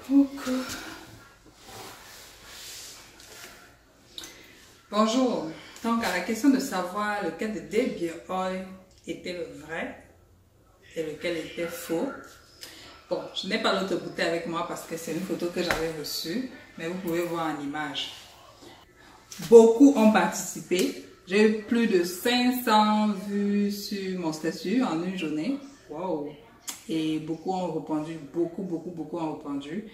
Coucou. Bonjour. Donc, à la question de savoir lequel de des bio-oil était le vrai et lequel était faux. Bon, je n'ai pas l'autre bouteille avec moi parce que c'est une photo que j'avais reçue, mais vous pouvez voir en image. Beaucoup ont participé. J'ai eu plus de 500 vues sur mon statut en une journée. Wow! Et beaucoup ont répondu, beaucoup ont répondu.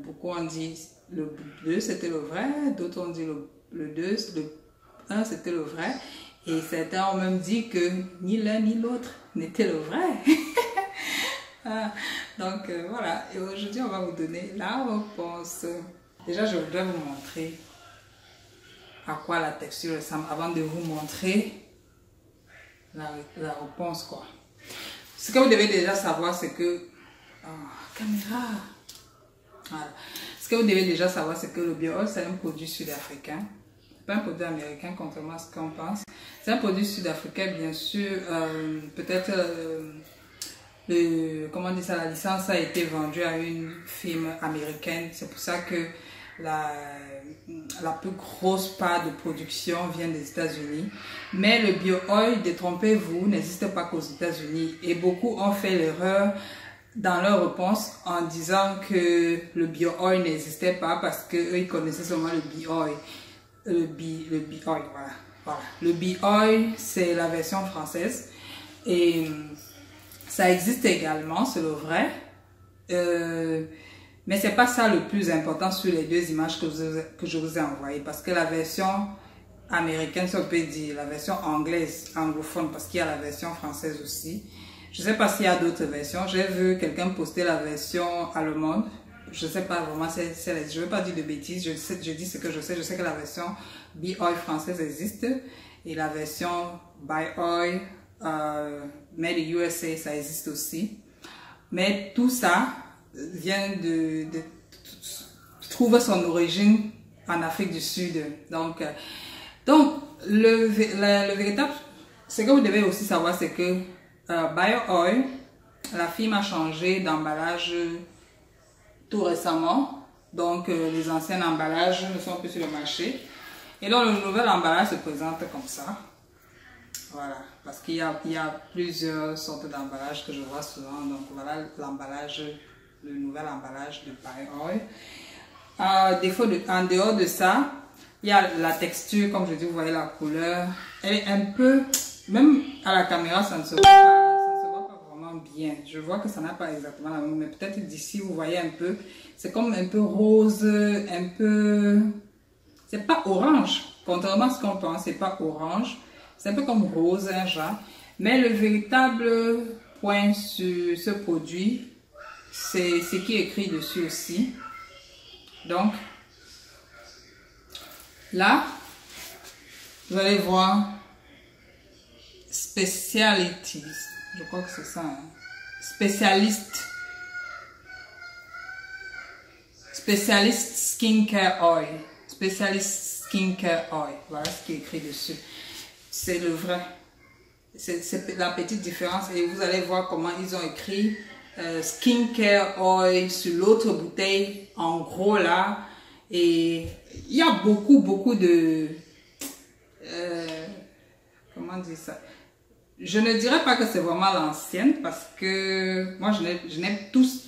Beaucoup ont dit le 2 c'était le vrai, d'autres ont dit le 2, le 1 c'était le vrai. Et certains ont même dit que ni l'un ni l'autre n'était le vrai. Donc voilà, et aujourd'hui on va vous donner la réponse. Déjà je voudrais vous montrer à quoi la texture ressemble avant de vous montrer la réponse quoi. Ce que vous devez déjà savoir c'est que... caméra. Voilà. Ce que vous devez déjà savoir c'est que le bio-oil c'est un produit sud-africain. Pas un produit américain contrairement à ce qu'on pense. C'est un produit sud-africain bien sûr. Peut-être comment dire ça, la licence a été vendue à une firme américaine. C'est pour ça que la plus grosse part de production vient des États-Unis. Mais le bio-oil, détrompez-vous, n'existe pas qu'aux États-Unis. Et beaucoup ont fait l'erreur dans leur réponse en disant que le bio-oil n'existait pas parce qu'eux, ils connaissaient seulement le bio-oil. Le bio-oil, voilà. Le bio-oil, c'est la version française. Et ça existe également, c'est le vrai. Mais c'est pas ça le plus important sur les deux images que je vous ai envoyées. Parce que la version américaine, si on peut dire, la version anglaise, anglophone, parce qu'il y a la version française aussi. Je sais pas s'il y a d'autres versions. J'ai vu quelqu'un poster la version allemande. Je sais pas vraiment, je veux pas dire de bêtises. Je dis ce que je sais. Je sais que la version bio-oil française existe. Et la version bio-oil made in USA, ça existe aussi. Mais tout ça vient trouve son origine en Afrique du Sud. Donc le véritable, ce que vous devez aussi savoir, c'est que bio-oil, la firme a changé d'emballage tout récemment. Donc les anciens emballages ne sont plus sur le marché. Et donc le nouvel emballage se présente comme ça. Voilà, parce qu'il y a plusieurs sortes d'emballages que je vois souvent. Donc voilà l'emballage, le nouvel emballage de bio-oil. En dehors de ça, il y a la texture, comme je dis, vous voyez la couleur. Elle est un peu, même à la caméra, ça ne se voit pas vraiment bien. Je vois que ça n'a pas exactement la même, mais peut-être d'ici, vous voyez un peu. C'est comme un peu rose, un peu... C'est pas orange, contrairement à ce qu'on pense, c'est pas orange. C'est un peu comme rose, hein, genre. Mais le véritable point sur ce produit, c'est ce qui est écrit dessus aussi. Donc, là, vous allez voir Specialties. Je crois que c'est ça. Hein. Spécialiste Skincare Oil. Spécialiste Skincare Oil. Voilà ce qui est écrit dessus. C'est le vrai. C'est la petite différence. Et vous allez voir comment ils ont écrit Skincare Oil sur l'autre bouteille. En gros là. Et il y a beaucoup de... comment dire ça? Je ne dirais pas que c'est vraiment l'ancienne parce que moi je n'ai tous...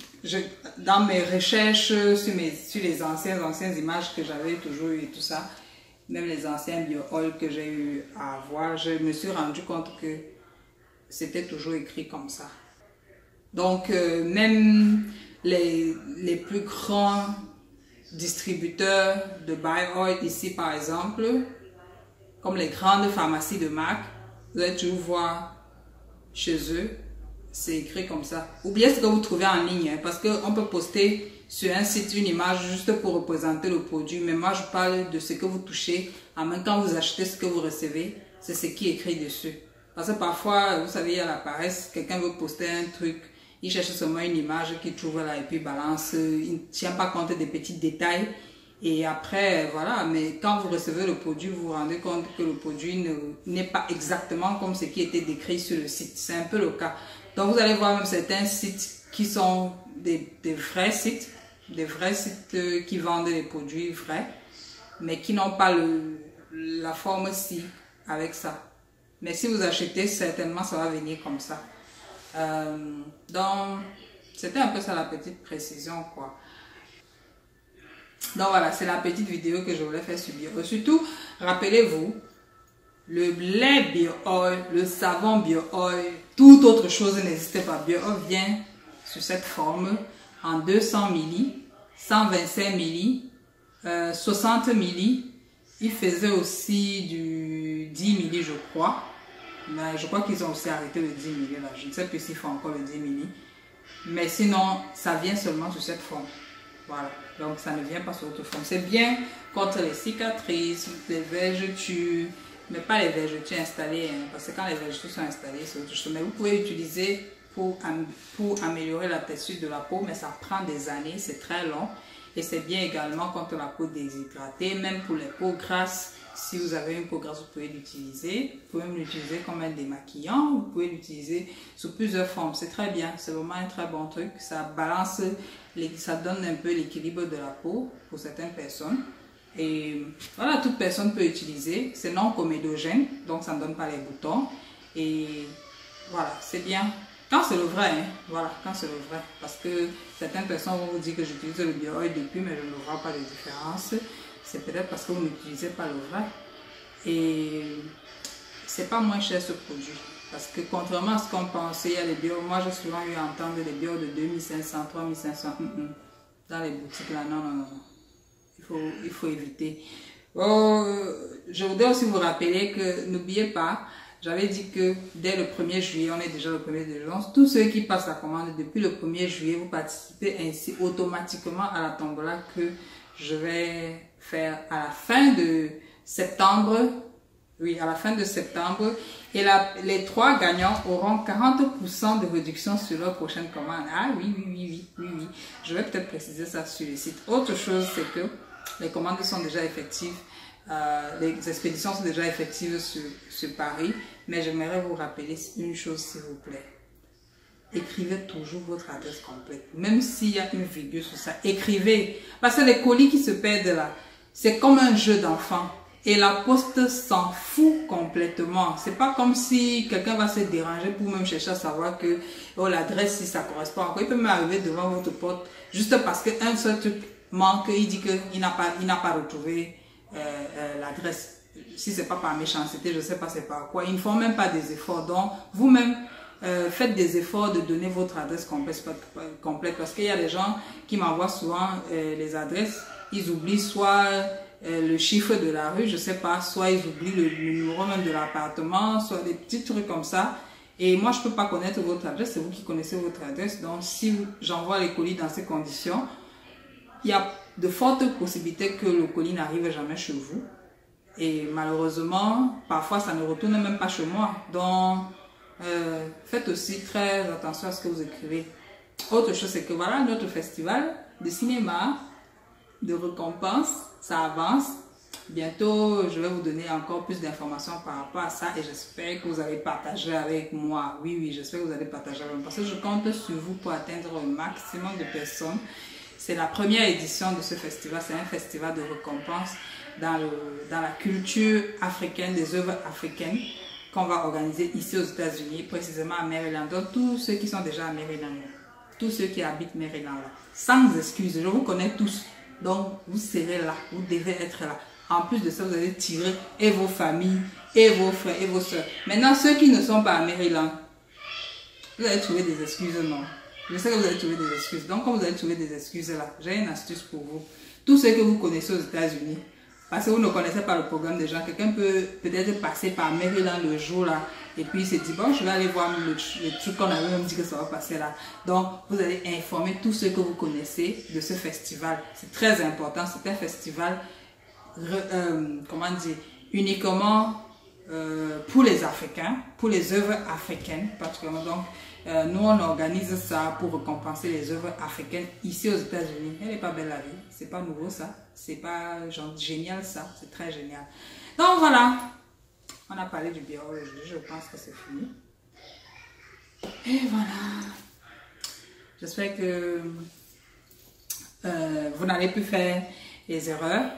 dans mes recherches sur les anciennes images que j'avais toujours eu et tout ça, même les anciens bio-oil que j'ai eu à voir, je me suis rendu compte que c'était toujours écrit comme ça. Donc même les plus grands distributeurs de bio-oil ici par exemple, comme les grandes pharmacies de marque, vous allez toujours voir chez eux, c'est écrit comme ça. Oubliez ce que vous trouvez en ligne, hein, parce qu'on peut poster sur un site une image juste pour représenter le produit. Mais moi, je parle de ce que vous touchez. En même temps, vous achetez ce que vous recevez. C'est ce qui est écrit dessus. Parce que parfois, vous savez, il y a la paresse. Quelqu'un veut poster un truc. Il cherche seulement une image qu'il trouve là et puis balance. Il ne tient pas compte des petits détails. Et après, voilà. Mais quand vous recevez le produit, vous vous rendez compte que le produit n'est pas exactement comme ce qui était décrit sur le site. C'est un peu le cas. Donc, vous allez voir même certains sites qui sont des vrais sites. des vrais sites qui vendent des produits vrais, mais qui n'ont pas la forme ci avec ça. Mais si vous achetez, certainement ça va venir comme ça. Donc, c'était un peu ça la petite précision, quoi. Donc voilà, c'est la petite vidéo que je voulais faire sur bio. Surtout, rappelez-vous, le lait bio-oil, le savon bio-oil, toute autre chose n'existe pas. Bio-oil vient sur cette forme en 200 ml, 125 ml, 60 ml. Il faisait aussi du 10 ml, je crois. Mais je crois qu'ils ont aussi arrêté le 10 ml là. Je ne sais plus s'ils font encore le 10 ml. Mais sinon, ça vient seulement sur cette forme. Voilà. Donc, ça ne vient pas sur autre forme. C'est bien contre les cicatrices, les vergetures, mais pas les vergetures installées. Hein, parce que quand les vergetures sont installées, c'est autre chose. Mais vous pouvez utiliser pour améliorer la texture de la peau, mais ça prend des années, c'est très long. Et c'est bien également contre la peau déshydratée, même pour les peaux grasses. Si vous avez une peau grasse, vous pouvez l'utiliser. Vous pouvez l'utiliser comme un démaquillant. Vous pouvez l'utiliser sous plusieurs formes. C'est très bien. C'est vraiment un très bon truc. Ça balance, ça donne un peu l'équilibre de la peau pour certaines personnes. Et voilà, toute personne peut utiliser. C'est non comédogène, donc ça ne donne pas les boutons. Et voilà, c'est bien. Quand c'est le vrai, hein, voilà, quand c'est le vrai. Parce que certaines personnes vont vous dire que j'utilise le bio-oil depuis, mais je ne vois pas de différence. C'est peut-être parce que vous n'utilisez pas le vrai. Et c'est pas moins cher ce produit. Parce que contrairement à ce qu'on pensait, il y a les bio. Moi, j'ai souvent eu à entendre des bio de 2500, 3500. Dans les boutiques là, non, non, non. Il faut éviter. Oh, je voudrais aussi vous rappeler que n'oubliez pas, j'avais dit que dès le 1er juillet, on est déjà le 1er juillet, tous ceux qui passent la commande depuis le 1er juillet, vous participez ainsi automatiquement à la tombola que je vais faire à la fin de septembre. Oui, à la fin de septembre. Et les 3 gagnants auront 40% de réduction sur leur prochaine commande. Ah oui. Je vais peut-être préciser ça sur le site. Autre chose, c'est que les commandes sont déjà effectives. Les expéditions sont déjà effectives sur Paris. Mais j'aimerais vous rappeler une chose, s'il vous plaît. Écrivez toujours votre adresse complète. Même s'il y a une virgule sur ça, écrivez. Parce que les colis qui se perdent là, c'est comme un jeu d'enfant. Et la poste s'en fout complètement. C'est pas comme si quelqu'un va se déranger pour même chercher à savoir que oh, l'adresse, si ça correspond encore. Il peut même arriver devant votre porte juste parce qu'un seul truc manque. Il dit qu'il n'a pas retrouvé l'adresse. Si c'est pas par méchanceté, je sais pas c'est par quoi. Ils ne font même pas des efforts. Donc, vous-même, faites des efforts de donner votre adresse complète parce qu'il y a des gens qui m'envoient souvent les adresses. Ils oublient soit le chiffre de la rue, je sais pas, soit ils oublient le numéro même de l'appartement, soit des petits trucs comme ça. Et moi, je peux pas connaître votre adresse, c'est vous qui connaissez votre adresse. Donc, si j'envoie les colis dans ces conditions, il y a de fortes possibilités que le colis n'arrive jamais chez vous. Et malheureusement, parfois, ça ne retourne même pas chez moi. Donc, faites aussi très attention à ce que vous écrivez. Autre chose, c'est que voilà, notre festival de cinéma, de récompense, ça avance. Bientôt, je vais vous donner encore plus d'informations par rapport à ça et j'espère que vous allez partager avec moi. Oui, j'espère que vous allez partager avec moi parce que je compte sur vous pour atteindre un maximum de personnes. C'est la première édition de ce festival. C'est un festival de récompense dans la culture africaine, des œuvres africaines qu'on va organiser ici aux États-Unis, précisément à Maryland. Donc, tous ceux qui sont déjà à Maryland, tous ceux qui habitent Maryland, là, sans excuse, je vous connais tous. Donc, vous serez là, vous devez être là. En plus de ça, vous allez tirer et vos familles, et vos frères, et vos soeurs. Maintenant, ceux qui ne sont pas à Maryland, vous allez trouver des excuses, non? Je sais que vous allez trouver des excuses. Donc, quand vous allez trouver des excuses là, j'ai une astuce pour vous. Tous ceux que vous connaissez aux États-Unis, parce que vous ne connaissez pas le programme des gens, quelqu'un peut peut-être passer par Maryland le jour là, et puis il se dit, bon, je vais aller voir le truc qu'on avait même dit que ça va passer là. Donc, vous allez informer tous ceux que vous connaissez de ce festival. C'est très important, c'est un festival, comment dire, uniquement pour les Africains, pour les œuvres africaines particulièrement. Donc, nous on organise ça pour récompenser les œuvres africaines ici aux États-Unis. Elle n'est pas belle la vie, c'est pas nouveau ça, c'est pas genre génial ça, c'est très génial. Donc voilà, on a parlé du bureau aujourd'hui, je pense que c'est fini. Et voilà, j'espère que vous n'allez plus faire les erreurs.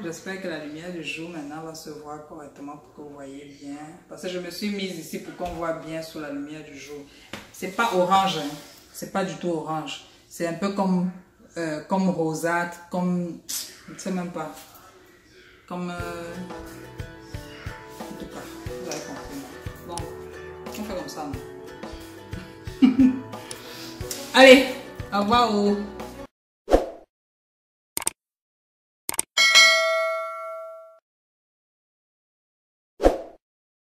J'espère que la lumière du jour maintenant va se voir correctement pour que vous voyez bien. Parce que je me suis mise ici pour qu'on voit bien sous la lumière du jour. C'est pas orange, hein. C'est pas du tout orange. C'est un peu comme rosâtre, comme... Je ne sais même pas. Comme... en tout cas, vous avez compris. Bon, on fait comme ça. Non? Allez, au revoir.